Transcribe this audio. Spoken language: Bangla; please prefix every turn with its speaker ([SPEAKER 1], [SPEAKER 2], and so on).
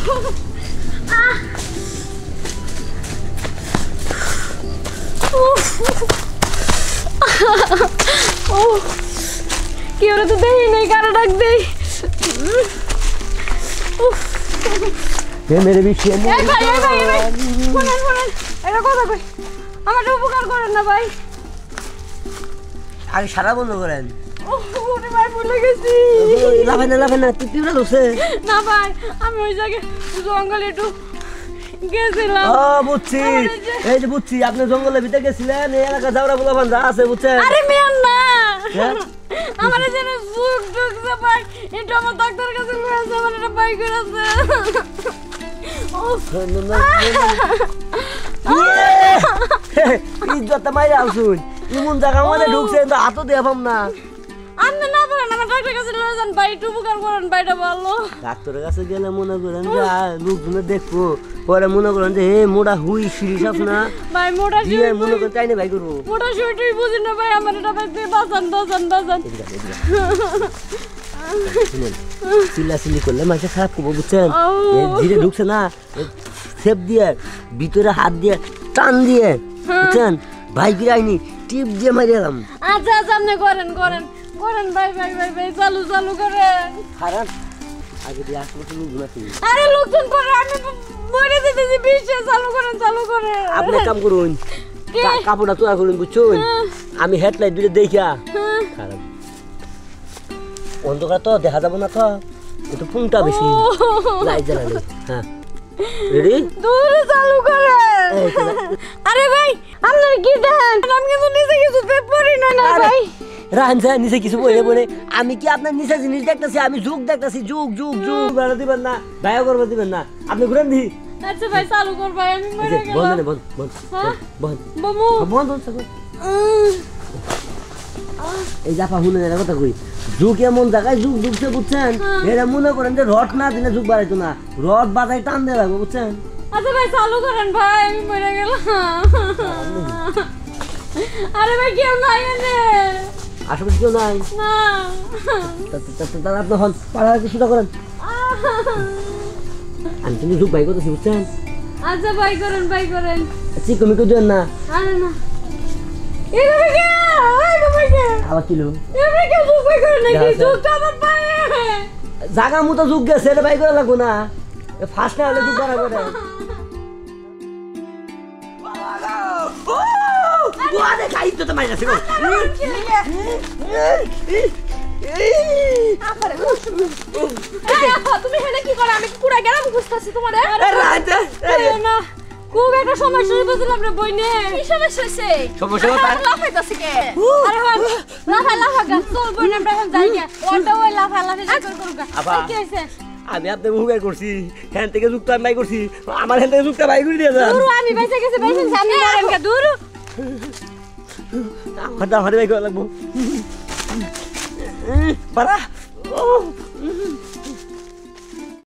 [SPEAKER 1] কি ওরা তো দেখি নাই, কারো ডাক দেই।
[SPEAKER 2] মেরে বেশি
[SPEAKER 1] আমার উপকার করেন না ভাই,
[SPEAKER 2] আগে সারা বন্ধ করেন।
[SPEAKER 1] ভাই ভুলে গেছি।
[SPEAKER 2] লাফে না তুই
[SPEAKER 1] না ভাই, আমি ওই জায়গায় জঙ্গলে একটু গেছিলাম।
[SPEAKER 2] বুঝছি, এই যে বুঝছি আপনি জঙ্গলের ভিতরে গেছিলেন, এই এলাকা যাওয়া বলা বান্ধা আছে বুঝছেন।
[SPEAKER 1] আরে মেয়ার না, আমার যেন সুখ ঢুকছে ভাই, এটা আমার ডাক্তার কাছে নিয়ে আসে, আমার এটা বাই করেছে।
[SPEAKER 2] ইজ্জত মাইরা আসুন, এমন জায়গা আমাদের ঢুকছে কিন্তু হাতও দেখাম না।
[SPEAKER 1] আপনি না বলেন, আমার ডাক্তার কাছে নিয়ে যান ভাই, একটু উপকার করেন ভাইটা ভালো।
[SPEAKER 2] ডাক্তারের কাছে গেলে মনে করেন যে লোকজনে দেখবো, পরে মনে করেন যে হে মোটা হুই সিরিজ আস না
[SPEAKER 1] ভাই, মোটা
[SPEAKER 2] দিয়ে মনে করেন তাই না ভাই করবো।
[SPEAKER 1] মোটা শুইটুই বুঝি না ভাই, আমার এটা ভাই বাঁচান বাঁচান বাঁচান।
[SPEAKER 2] চিল্লাচিল্লি করলে মাঝে খারাপ করবো বুঝছেন। ধীরে ঢুকছে না, সেপ দিয়ে ভিতরে হাত দিয়ে টান দিয়ে বুঝছেন, ভাই গিরাইনি টিপ দিয়ে মারি এলাম।
[SPEAKER 1] আচ্ছা আচ্ছা, আপনি করেন করেন করেন ভাই ভাই ভাই ভাই, চালু চালু করেন।
[SPEAKER 2] খারাপ আগে দিয়ে আশেপাশে লোকজন আছে।
[SPEAKER 1] আরে লোকজন করে, আমি মরে যেতেছি বিশ্বে, চালু করেন চালু করেন।
[SPEAKER 2] আপনি কাম করুন, কাপড়টা তোলা করুন বুঝছুন, আমি হেডলাইট দুটো দেখা। খারাপ অন্ধকার তো দেখা যাবো না, তো একটু পুংটা বেশি লাইট জ্বালালে। হ্যাঁ রেডি,
[SPEAKER 1] দূরে চালু করেন। আরে ভাই আপনার কি দেন, আমি কিন্তু নিচে কিছু পড়ি না না ভাই।
[SPEAKER 2] রানছে নিচে কিছু বলে বলে, আমি কি আপনার নিচে জিনিস দেখতেছি, আমি যুগ দেখতেছি, যুগ যুগ যুগ বাড়া দিবেন না, ভাইও করবে দিবেন না, আপনি ঘুরেন দি।
[SPEAKER 1] আচ্ছা ভাই চালু কর ভাই, আমি মরে গেলাম।
[SPEAKER 2] বন্ধ বন্ধ বন্ধ বন্ধ
[SPEAKER 1] বাবু
[SPEAKER 2] বন্ধ বন্ধ। এই জাপা শুনে এর কথা কই, যুগ এমন জায়গায় যুগ ঢুকছে বুঝছেন, এরা মনে করেন যে রড না দিলে যুগ বাড়াইতো না, রড বাজাই টান দিয়ে লাগবে বুঝছেন।
[SPEAKER 1] আচ্ছা ভাই চালু করেন ভাই, আমি মরে গেলাম। আরে ভাই কেউ নাই এনে,
[SPEAKER 2] আশেপাশে কেউ নাই
[SPEAKER 1] না।
[SPEAKER 2] তাহলে আপনি হন পাড়া কিছুটা করেন, আমি কিন্তু যুগ বাই করতেছি বুঝছেন।
[SPEAKER 1] আচ্ছা ভাই করেন ভাই করেন।
[SPEAKER 2] চিকমিকু দেন না।
[SPEAKER 1] আরে না, এভাবে কে, এভাবে কে
[SPEAKER 2] আবার ছিল
[SPEAKER 1] এভাবে কে যুগ বাই করেন নাকি, যুগটা আমার পায়ে।
[SPEAKER 2] জাগা মতো যুগ গেছে, এটা বাই করে লাগবো না, ফার্স্ট না হলে যুগ বাড়াবো না।
[SPEAKER 1] তুমি হেলে কি করে, আমি কুড়া গেলাম বুঝতেছি তোমার না খুব একটা সমস্যা বুঝলাম রে বইনে। কি সমস্যা হইছে?
[SPEAKER 2] সমস্যা
[SPEAKER 1] লাফাইতাছে কে? আরে হন লাফা গা, চল বইনে আমরা এখন যাই গা, ওটা ওই লাফা করুগা। কি হইছে?
[SPEAKER 2] আমি আপনি হুগাই করছি, হ্যান থেকে যুগটা বাই করছি, আমার হ্যান থেকে যুগটা বাই করে দিয়ে যান।
[SPEAKER 1] দূর আমি বেঁচে গেছি, সামনে মারেন কা দূর।
[SPEAKER 2] আমার বাই করা লাগবো পারা।